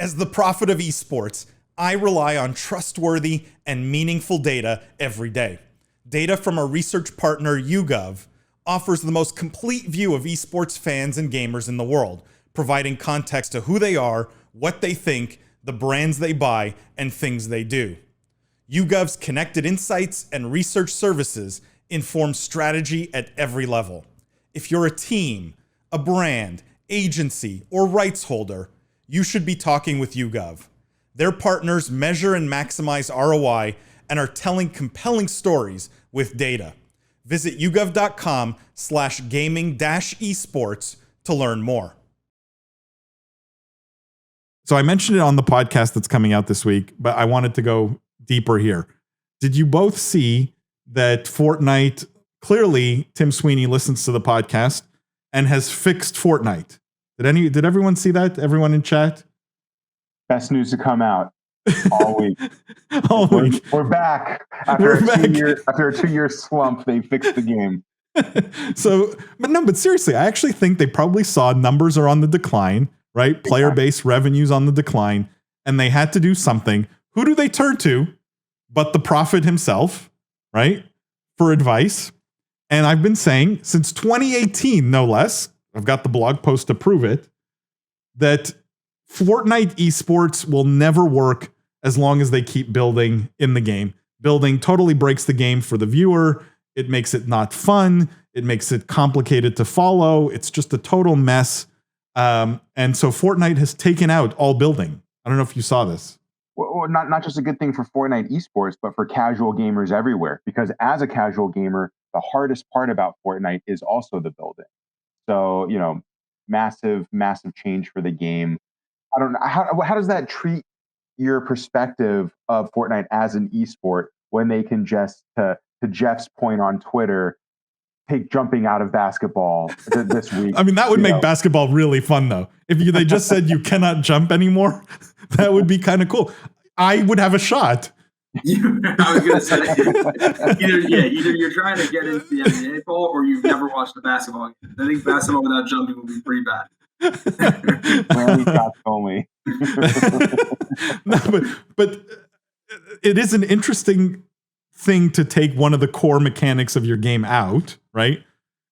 As the prophet of esports, I rely on trustworthy and meaningful data every day. Data from our research partner, YouGov, offers the most complete view of esports fans and gamers in the world, providing context to who they are, what they think, the brands they buy, and things they do. YouGov's connected insights and research services inform strategy at every level. If you're a team, a brand, agency, or rights holder, you should be talking with YouGov. Their partners measure and maximize ROI and are telling compelling stories with data. Visit yougov.com/gaming-esports to learn more. So I mentioned it on the podcast that's coming out this week, but I wanted to go deeper here. Did you both see that Fortnite, clearly Tim Sweeney listens to the podcast and has fixed Fortnite? Did everyone see that? Everyone in chat? Best news to come out all week. We're back. After a 2-year slump, they fixed the game. But seriously, I actually think they probably saw numbers are on the decline, right? Player-based revenues on the decline, and they had to do something. Who do they turn to but the prophet himself, right? For advice. And I've been saying since 2018, no less, I've got the blog post to prove it, that Fortnite esports will never work as long as they keep building in the game. Building totally breaks the game for the viewer. It makes it not fun. It makes it complicated to follow. It's just a total mess. And so Fortnite has taken out all building. I don't know if you saw this. Well, not just a good thing for Fortnite esports, but for casual gamers everywhere. Because as a casual gamer, the hardest part about Fortnite is also the building. So, massive change for the game. I don't know. How does that treat your perspective of Fortnite as an esport when they can just, to Jeff's point on Twitter, take jumping out of basketball this week? I mean, that would make basketball really fun, though. If they just said you cannot jump anymore, that would be kind of cool. I would have a shot. I was going to say, either you're trying to get into the NBA ball or you've never watched a basketball game. I think basketball without jumping would be pretty bad. Rarely shots only. No, but it is an interesting thing to take one of the core mechanics of your game out, right?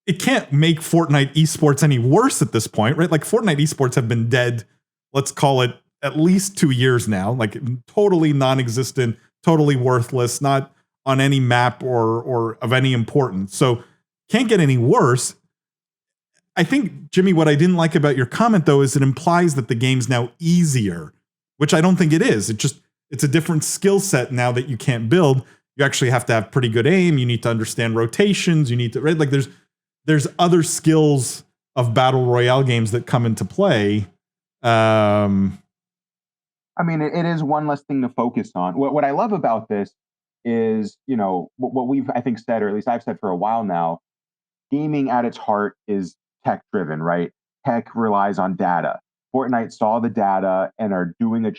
It can't make Fortnite esports any worse at this point, right? Like Fortnite esports have been dead, let's call it at least 2 years now, like totally non-existent, totally worthless, not on any map or of any importance. So can't get any worse. I think, Jimmy, what I didn't like about your comment, though, is it implies that the game's now easier, which I don't think it is. It's a different skill set now that you can't build. You actually have to have pretty good aim. You need to understand rotations. You need to, right? Like there's other skills of battle royale games that come into play. I mean, it is one less thing to focus on. What I love about this is, what we've, I think, said, or at least I've said for a while now, gaming at its heart is tech driven, right? Tech relies on data. Fortnite saw the data and are doing a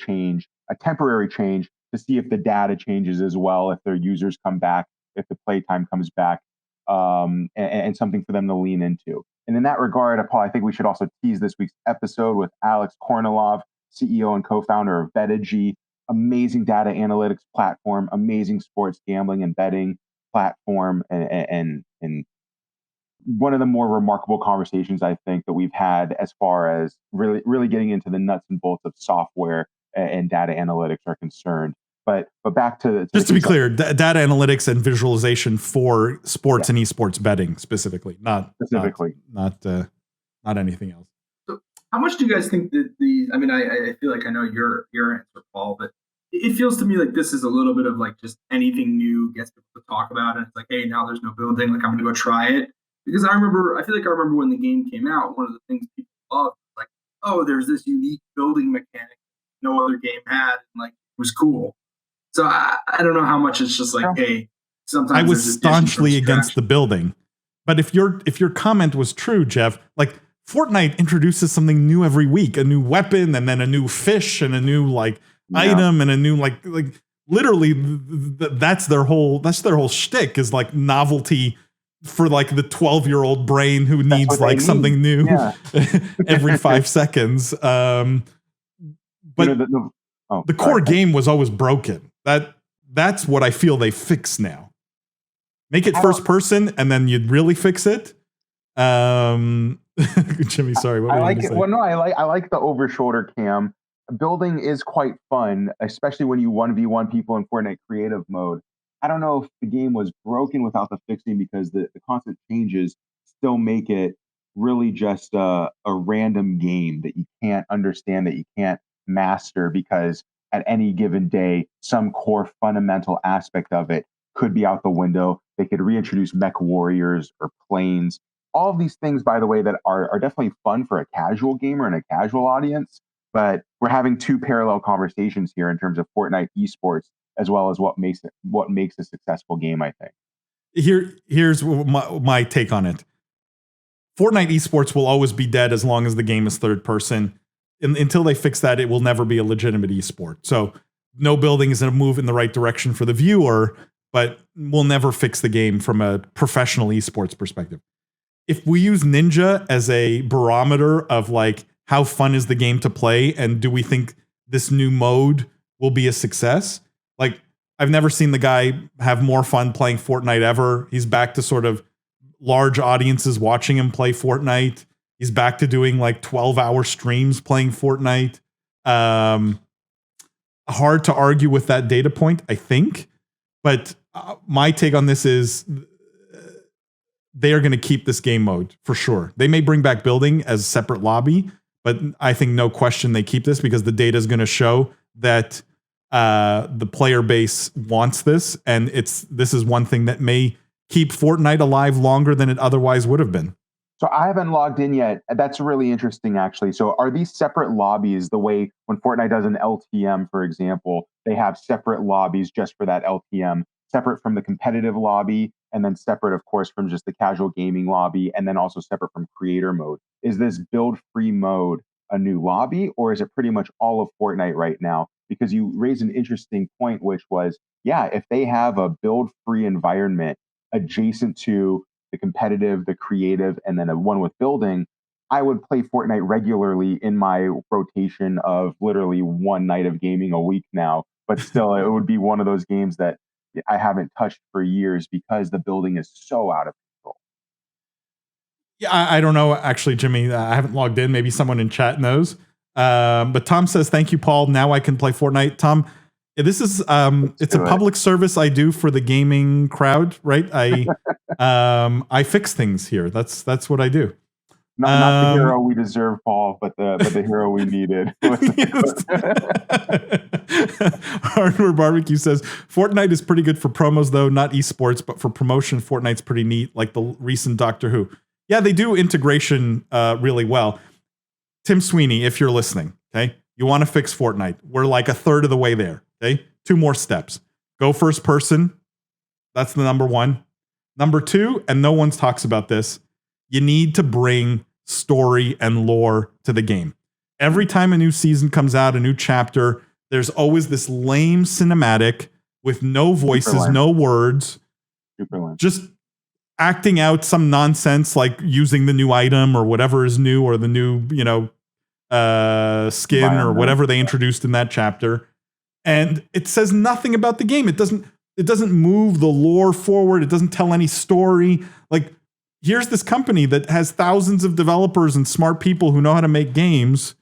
temporary change to see if the data changes as well, if their users come back, if the playtime comes back, and something for them to lean into. And in that regard, Paul, I think we should also tease this week's episode with Alex Kornilov, CEO and co-founder of BoETV, amazing data analytics platform, amazing sports gambling and betting platform, and one of the more remarkable conversations I think that we've had as far as really getting into the nuts and bolts of software and data analytics are concerned. But back to just to be clear, data analytics and visualization for sports and esports betting specifically, not anything else. So how much do you guys think that I feel like I know your answer, Paul, but it feels to me like this is a little bit of like just anything new gets people to talk about, and it's like, hey, now there's no building, like I'm going to go try it. Because I feel like I remember when the game came out, one of the things people loved, like, oh, there's this unique building mechanic no other game had, and like it was cool. So I don't know how much it's just like, hey, sometimes I was staunchly against the building. But if your comment was true, Jeff, like Fortnite introduces something new every week, a new weapon, and then a new fish, and a new item, and a new like literally that's their whole shtick is like novelty for like the 12-year-old brain who needs like something new every 5 seconds. but the core game was always broken. That's what I feel they fix now. Make it first person, and then you'd really fix it. Jimmy, sorry, what were I you like gonna it. say? Well, no, I like the over shoulder cam. Building is quite fun, especially when you 1v1 people in Fortnite creative mode. I don't know if the game was broken without the fixing because the constant changes still make it really just a random game that you can't understand, that you can't master, because at any given day, some core fundamental aspect of it could be out the window. They could reintroduce mech warriors or planes. All of these things, by the way, that are definitely fun for a casual gamer and a casual audience. But we're having two parallel conversations here in terms of Fortnite esports, as well as what makes a successful game, I think. Here's my take on it. Fortnite esports will always be dead as long as the game is third person. Until they fix that, it will never be a legitimate esport. So no building is a move in the right direction for the viewer, but we'll never fix the game from a professional esports perspective. If we use Ninja as a barometer of like how fun is the game to play, and do we think this new mode will be a success? Like, I've never seen the guy have more fun playing Fortnite ever. He's back to sort of large audiences watching him play Fortnite. He's back to doing like 12-hour streams playing Fortnite. Hard to argue with that data point, I think. But my take on this is they are going to keep this game mode for sure. They may bring back building as a separate lobby, but I think no question they keep this because the data is going to show that the player base wants this, and this is one thing that may keep Fortnite alive longer than it otherwise would have been. So I haven't logged in yet. That's really interesting, actually. So are these separate lobbies the way when Fortnite does an LTM, for example, they have separate lobbies just for that LTM, separate from the competitive lobby, and then separate, of course, from just the casual gaming lobby, and then also separate from creator mode? Is this build free mode a new lobby, or is it pretty much all of Fortnite right now? Because you raised an interesting point, which was, yeah, if they have a build free environment adjacent to the competitive, the creative, and then a one with building, I would play Fortnite regularly in my rotation of literally one night of gaming a week now. But still, it would be one of those games that I haven't touched for years because the building is so out of control. Yeah, I don't know, actually, Jimmy. I haven't logged in. Maybe someone in chat knows. But Tom says, thank you, Paul. Now I can play Fortnite. Tom, this is it's a public service I do for the gaming crowd, right? I fix things here. That's what I do. Not the hero we deserve, Paul, but the hero we needed. Hardware Barbecue says Fortnite is pretty good for promos, though not esports, but for promotion, Fortnite's pretty neat, like the recent Doctor Who. Yeah, they do integration really well. Tim Sweeney, if you're listening, okay, you want to fix Fortnite. We're like a third of the way there. Okay, 2 more steps. Go first person. That's the number 1. Number 2, and no one talks about this, you need to bring story and lore to the game. Every time a new season comes out, a new chapter, there's always this lame cinematic with no voices, no words, just acting out some nonsense like using the new item or whatever is new, or the new, skin or whatever they introduced in that chapter. And it says nothing about the game. It doesn't move the lore forward. It doesn't tell any story. Like, here's this company that has thousands of developers and smart people who know how to make games.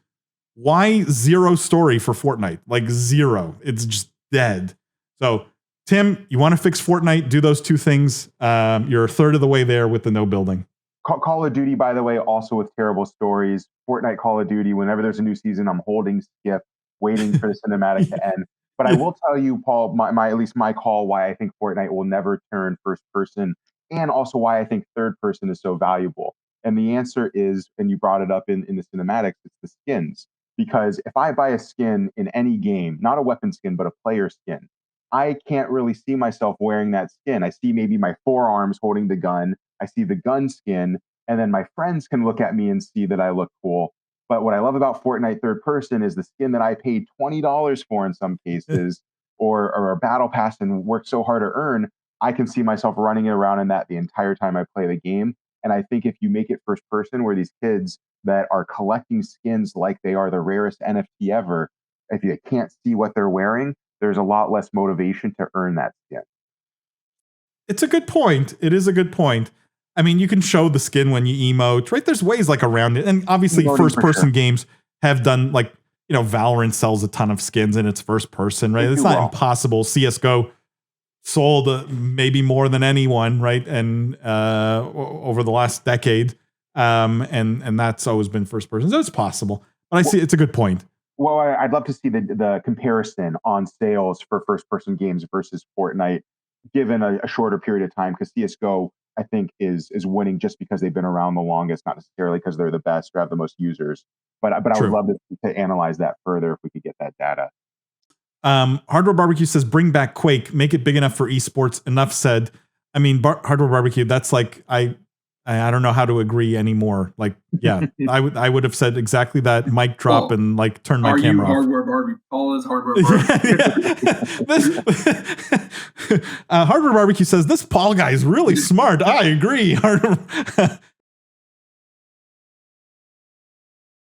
Why zero story for Fortnite? Like, zero. It's just dead. So, Tim, you want to fix Fortnite? Do those 2 things. You're a third of the way there with the no building. Call of Duty, by the way, also with terrible stories. Fortnite, Call of Duty, whenever there's a new season, I'm holding skip, waiting for the cinematic to end. But I will tell you, Paul, my at least my call why I think Fortnite will never turn first person, and also why I think third person is so valuable. And the answer is, and you brought it up in the cinematics, it's the skins. Because if I buy a skin in any game, not a weapon skin, but a player skin, I can't really see myself wearing that skin. I see maybe my forearms holding the gun. I see the gun skin, and then my friends can look at me and see that I look cool. But what I love about Fortnite third person is the skin that I paid $20 for in some cases, or a battle pass and worked so hard to earn. I can see myself running around in that the entire time I play the game. And I think if you make it first person, where these kids that are collecting skins like they are the rarest NFT ever, if you can't see what they're wearing, there's a lot less motivation to earn that skin. It's a good point. It is a good point. I mean, you can show the skin when you emote, right? There's ways like around it. And obviously first person games have done like, Valorant sells a ton of skins in its first person, right? It's not impossible. CSGO sold maybe more than anyone, right? And over the last decade. And that's always been first person. So it's possible. But I see it's a good point. Well, I'd love to see the comparison on sales for first person games versus Fortnite, given a shorter period of time, because CSGO, I think, is winning just because they've been around the longest, not necessarily because they're the best or have the most users. But I would love to analyze that further if we could get that data. Hardware Barbecue says, bring back Quake, make it big enough for esports. Enough said. I mean, Hardware Barbecue, that's like, I don't know how to agree anymore. Like, yeah, I would have said exactly that. Mic drop and like turn my camera off. Hardware Barbecue? Paul is Hardware Barbecue. Hardware Barbecue says, this Paul guy is really smart. I agree.